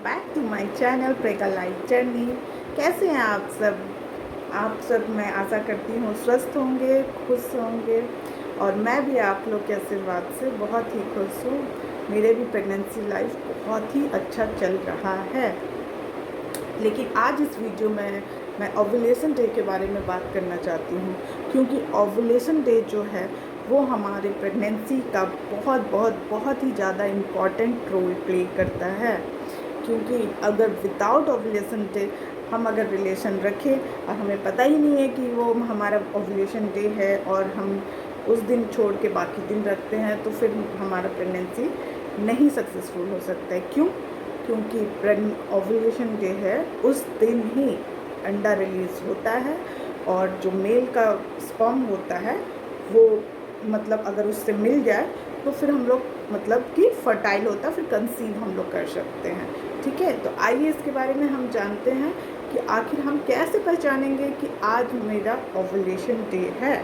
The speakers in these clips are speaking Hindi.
बैक टू माय चैनल प्रेका लाइफ जर्नी। कैसे हैं आप सब? मैं आशा करती हूँ स्वस्थ होंगे, खुश होंगे और मैं भी आप लोग के आशीर्वाद से बहुत ही खुश हूँ। मेरे भी प्रेगनेंसी लाइफ बहुत ही अच्छा चल रहा है। लेकिन आज इस वीडियो में मैं ओव्यूलेशन डे के बारे में बात करना चाहती हूँ, क्योंकि ओव्यूलेशन डे जो है वो हमारे प्रेगनेंसी का बहुत ही ज़्यादा इम्पॉर्टेंट रोल प्ले करता है। क्योंकि अगर विदाउट ओव्यूलेशन डे हम अगर रिलेशन रखें और हमें पता ही नहीं है कि वो हमारा ओव्यूलेशन डे है और हम उस दिन छोड़ के बाकी दिन रखते हैं, तो फिर हमारा प्रेगनेंसी नहीं सक्सेसफुल हो सकता है। क्यों? क्योंकि ओव्यूलेशन डे है उस दिन ही अंडा रिलीज़ होता है और जो मेल का स्पर्म होता है वो मतलब अगर उससे मिल जाए तो फिर हम लोग मतलब कि फर्टाइल होता है, फिर कंसीव हम लोग कर सकते हैं। ठीक है, तो आइए इसके बारे में हम जानते हैं कि आखिर हम कैसे पहचानेंगे कि आज मेरा ओव्यूलेशन डे है।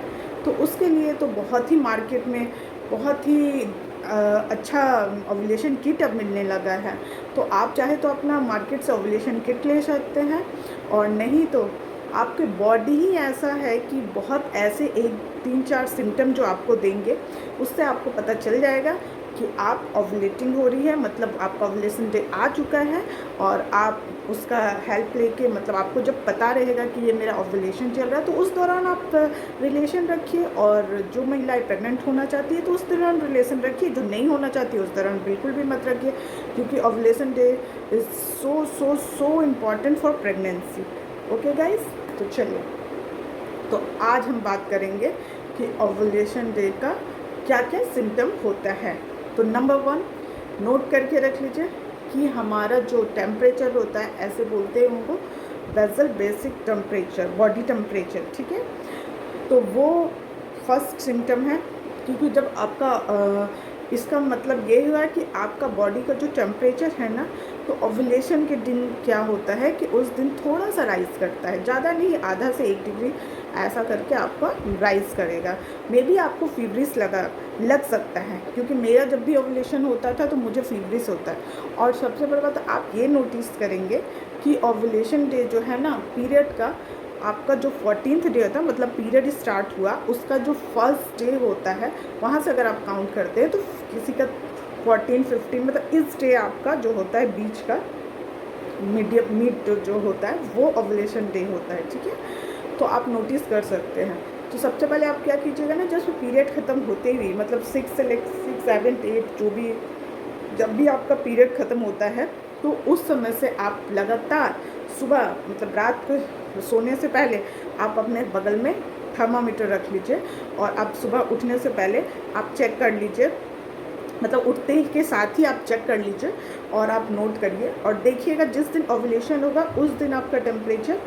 तो उसके लिए तो बहुत ही मार्केट में बहुत ही अच्छा ओव्यूलेशन किट अब मिलने लगा है। तो आप चाहे तो अपना मार्केट से ओव्यूलेशन किट ले सकते हैं, और नहीं तो आपके बॉडी ही ऐसा है कि बहुत ऐसे 1-3-4 सिम्टम जो आपको देंगे, उससे आपको पता चल जाएगा कि आप ओव्यूलेटिंग हो रही है, मतलब आपका ओव्यूलेशन डे आ चुका है। और आप उसका हेल्प लेके मतलब आपको जब पता रहेगा कि ये मेरा ओव्यूलेशन चल रहा है, तो उस दौरान आप रिलेशन रखिए। और जो महिलाएं प्रेग्नेंट होना चाहती है तो उस दौरान रिलेशन रखिए, जो नहीं होना चाहती है उस दौरान बिल्कुल भी मत रखिए, क्योंकि ovulation day is so important for pregnancy. Okay guys, तो चलिए, तो आज हम बात करेंगे कि ओव्यूलेशन डे का क्या क्या सिम्टम होता है। तो नंबर 1 नोट करके रख लीजिए कि हमारा जो टेम्परेचर होता है, ऐसे बोलते हैं उनको basal basic temperature, body temperature. ठीक है, तो वो फर्स्ट सिम्टम है। क्योंकि जब आपका इसका मतलब ये हुआ कि आपका बॉडी का जो टेम्परेचर है ना, तो ओव्यूलेशन के दिन क्या होता है कि उस दिन थोड़ा सा राइज़ करता है, ज़्यादा नहीं, आधा से 1 डिग्री ऐसा करके आपका राइज़ करेगा। मे बी आपको फीवरिश लग सकता है, क्योंकि मेरा जब भी ओव्यूलेशन होता था तो मुझे फीवरिश होता है। और सबसे बड़ी बात आप ये नोटिस करेंगे कि ओव्यूलेशन डे जो है ना, पीरियड का आपका जो 14th डे होता है, मतलब पीरियड स्टार्ट हुआ उसका जो फर्स्ट डे होता है, वहाँ से अगर आप काउंट करते हैं तो किसी का 14-15, मतलब इस डे आपका जो होता है बीच का मिड जो होता है वो ओव्यूलेशन डे होता है। ठीक है, तो आप नोटिस कर सकते हैं। तो सबसे पहले आप क्या कीजिएगा ना, जस्ट पीरियड ख़त्म होते ही, मतलब 6 से लेकर 6, 7, 8 जो भी, जब भी आपका पीरियड ख़त्म होता है तो उस समय से आप लगातार सुबह मतलब रात को सोने से पहले आप अपने बगल में थर्मामीटर रख लीजिए, और आप सुबह उठने से पहले आप चेक कर लीजिए, मतलब उठते ही के साथ ही आप चेक कर लीजिए और आप नोट करिए और देखिएगा जिस दिन ओव्यूलेशन होगा उस दिन आपका टेम्परेचर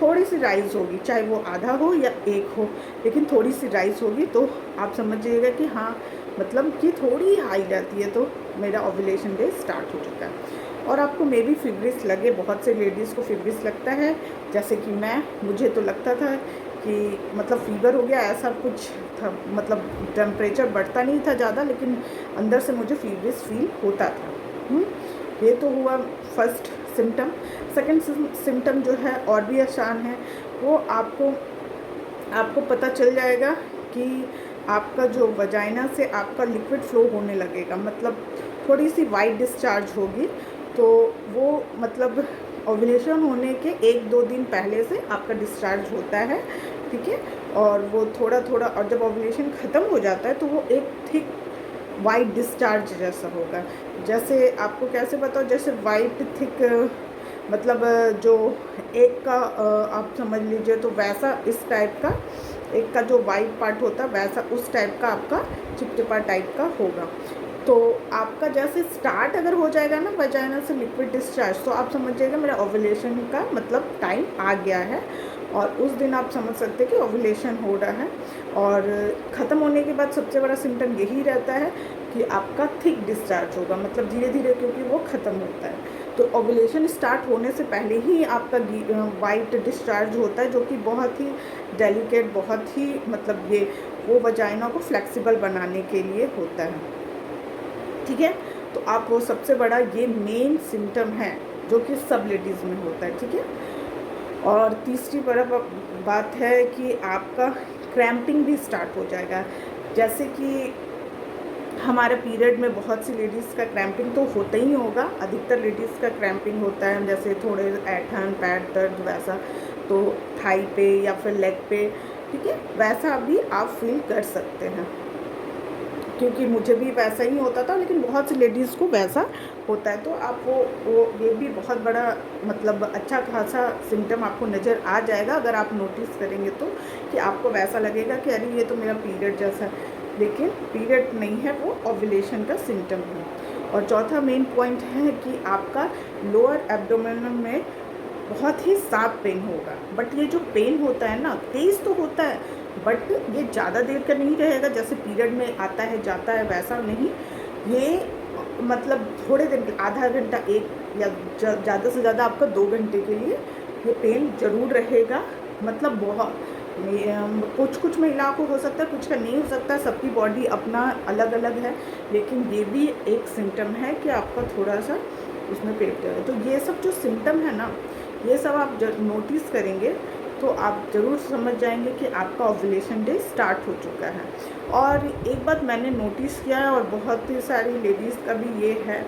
थोड़ी सी राइज़ होगी, चाहे वो आधा हो या 1 हो, लेकिन थोड़ी सी राइज़ होगी। तो आप समझिएगा कि हाँ, मतलब कि थोड़ी हाई रहती है तो मेरा ओव्यूलेशन डे स्टार्ट हो चुका है। और आपको मे बी फीवरिश लगे, बहुत से लेडीज़ को फीवरिश लगता है, जैसे कि मुझे तो लगता था कि मतलब फ़ीवर हो गया, ऐसा कुछ था, मतलब टेम्परेचर बढ़ता नहीं था ज़्यादा, लेकिन अंदर से मुझे फीवरिश फील होता था। ये तो हुआ फर्स्ट सिम्टम। सेकंड सिम्टम जो है और भी आसान है, वो आपको पता चल जाएगा कि आपका जो वजाइना से आपका लिक्विड फ्लो होने लगेगा, मतलब थोड़ी सी वाइट डिस्चार्ज होगी। तो वो मतलब ओव्यूलेशन होने के 1-2 दिन पहले से आपका डिस्चार्ज होता है। ठीक है, और वो थोड़ा और जब ओव्यूलेशन ख़त्म हो जाता है तो वो एक थिक वाइट डिस्चार्ज जैसा होगा। जैसे आपको कैसे बताओ, जैसे वाइट थिक मतलब जो एक का आप समझ लीजिए, तो वैसा इस टाइप का एक का जो वाइट पार्ट होता है वैसा उस टाइप का आपका चिपचिपा टाइप का होगा। तो आपका जैसे स्टार्ट अगर हो जाएगा ना वजाइना से लिक्विड डिस्चार्ज, तो आप समझिएगा मेरा ओव्यूलेशन का मतलब टाइम आ गया है, और उस दिन आप समझ सकते हैं कि ओव्यूलेशन हो रहा है। और ख़त्म होने के बाद सबसे बड़ा सिम्टम यही रहता है कि आपका थिक डिस्चार्ज होगा, मतलब धीरे धीरे, क्योंकि वो ख़त्म होता है। तो ओव्यूलेशन स्टार्ट होने से पहले ही आपका वाइट डिस्चार्ज होता है, जो कि बहुत ही डेलिकेट, बहुत ही मतलब ये वो वजाइना को फ्लेक्सिबल बनाने के लिए होता है। ठीक है, तो आप वो सबसे बड़ा ये मेन सिम्टम है जो कि सब लेडीज़ में होता है, ठीक है। और तीसरी बड़ा बात है कि आपका क्रैम्पिंग भी स्टार्ट हो जाएगा। जैसे कि हमारे पीरियड में बहुत सी लेडीज़ का क्रैम्पिंग तो होता ही होगा, अधिकतर लेडीज़ का क्रैम्पिंग होता है, जैसे थोड़े ऐंठन, पैर दर्द वैसा, तो थाई पे या फिर लेग पे, ठीक है, वैसा भी आप फील कर सकते हैं। क्योंकि मुझे भी वैसा ही होता था, लेकिन बहुत सी लेडीज़ को वैसा होता है। तो आप वो ये भी बहुत बड़ा मतलब अच्छा खासा सिम्टम आपको नज़र आ जाएगा अगर आप नोटिस करेंगे तो, कि आपको वैसा लगेगा कि अरे ये तो मेरा पीरियड जैसा है, लेकिन पीरियड नहीं है, वो ओव्यूलेशन का सिम्टम है। और चौथा मेन पॉइंट है कि आपका लोअर एब्डोमेन में बहुत ही शार्प पेन होगा। बट ये जो पेन होता है ना, तेज़ तो होता है, बट ये ज़्यादा देर का नहीं रहेगा, जैसे पीरियड में आता है जाता है वैसा नहीं। ये मतलब थोड़े देर, आधा घंटा, एक या ज़्यादा से ज़्यादा आपका 2 घंटे के लिए ये पेन ज़रूर रहेगा। मतलब बहुत कुछ महिलाओं को हो सकता है, कुछ का नहीं हो सकता, सबकी बॉडी अपना अलग अलग है, लेकिन ये भी एक सिम्टम है कि आपका थोड़ा सा उसमें पेट है। तो ये सब जो सिम्टम है ना, ये सब आप नोटिस करेंगे तो आप ज़रूर समझ जाएंगे कि आपका ओव्यूलेशन डे स्टार्ट हो चुका है। और एक बात मैंने नोटिस किया है, और बहुत ही सारी लेडीज़ का भी ये है,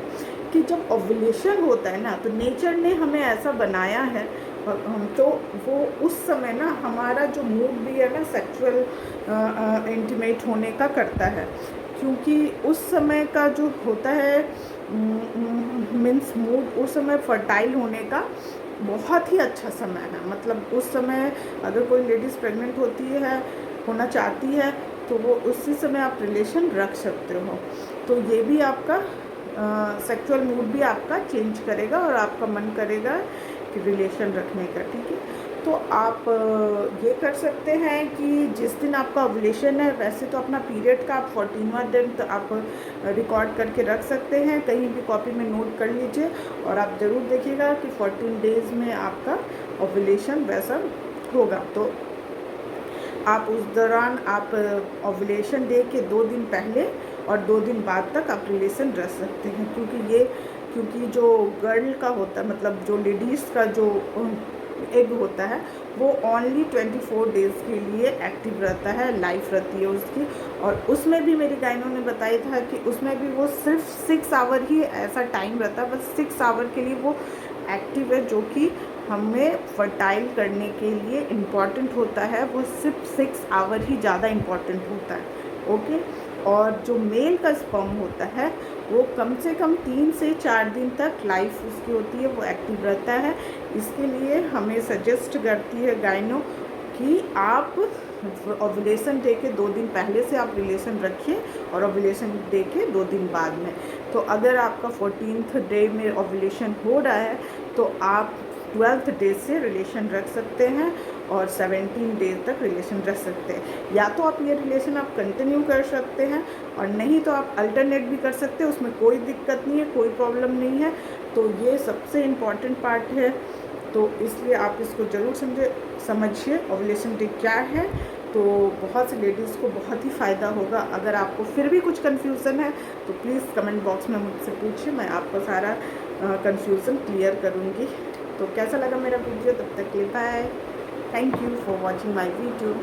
कि जब ओव्यूलेशन होता है ना, तो नेचर ने हमें ऐसा बनाया है, हम तो वो उस समय ना हमारा जो मूड भी है ना सेक्सुअल इंटीमेट होने का करता है। क्योंकि उस समय का जो होता है मीन्स मूड, उस समय फर्टाइल होने का बहुत ही अच्छा समय है। मतलब उस समय अगर कोई लेडीज़ प्रेग्नेंट होती है, होना चाहती है, तो वो उसी समय आप रिलेशन रख सकते हो। तो ये भी आपका सेक्सुअल मूड भी आपका चेंज करेगा और आपका मन करेगा कि रिलेशन रखने का, ठीक है। तो आप ये कर सकते हैं कि जिस दिन आपका ओव्यूलेशन है, वैसे तो अपना पीरियड का आप 14वां दिन तो आप रिकॉर्ड करके रख सकते हैं, कहीं भी कॉपी में नोट कर लीजिए, और आप ज़रूर देखिएगा कि 14 डेज़ में आपका ओव्यूलेशन वैसा होगा। तो आप उस दौरान आप ओव्यूलेशन डे के 2 दिन पहले और 2 दिन बाद तक आप रिलेशन रख सकते हैं। क्योंकि जो गर्ल का होता है, मतलब जो लेडीज़ का जो एग होता है, वो ओनली 24 डेज़ के लिए एक्टिव रहता है, लाइफ रहती है उसकी। और उसमें भी मेरी गाइनों ने बताया था कि उसमें भी वो सिर्फ 6 आवर ही ऐसा टाइम रहता है, बस 6 आवर के लिए वो एक्टिव है, जो कि हमें फर्टाइल करने के लिए इम्पॉर्टेंट होता है। वो सिर्फ 6 आवर ही ज़्यादा इम्पॉर्टेंट होता है, ओके। और जो मेल का स्पर्म होता है, वो कम से कम 3 से 4 दिन तक लाइफ उसकी होती है, वो एक्टिव रहता है। इसके लिए हमें सजेस्ट करती है गाइनो कि आप ओव्यूलेशन डे के 2 दिन पहले से आप रिलेशन रखिए, और ओव्यूलेशन डे के 2 दिन बाद में। तो अगर आपका 14th डे में ओव्यूलेशन हो रहा है, तो आप 12th डे से रिलेशन रख सकते हैं, और 17 डेज तक रिलेशन रख सकते हैं। या तो आप ये रिलेशन आप कंटिन्यू कर सकते हैं, और नहीं तो आप अल्टरनेट भी कर सकते हैं, उसमें कोई दिक्कत नहीं है, कोई प्रॉब्लम नहीं है। तो ये सबसे इम्पॉर्टेंट पार्ट है, तो इसलिए आप इसको ज़रूर समझिए ओव्यूलेशन डे क्या है। तो बहुत सी लेडीज़ को बहुत ही फ़ायदा होगा। अगर आपको फिर भी कुछ कन्फ्यूज़न है तो प्लीज़ कमेंट बॉक्स में मुझसे पूछिए, मैं आपको सारा कन्फ्यूज़न क्लियर करूँगी। तो कैसा लगा मेरा वीडियो, तब तक के लिए bye. Thank you for watching my video.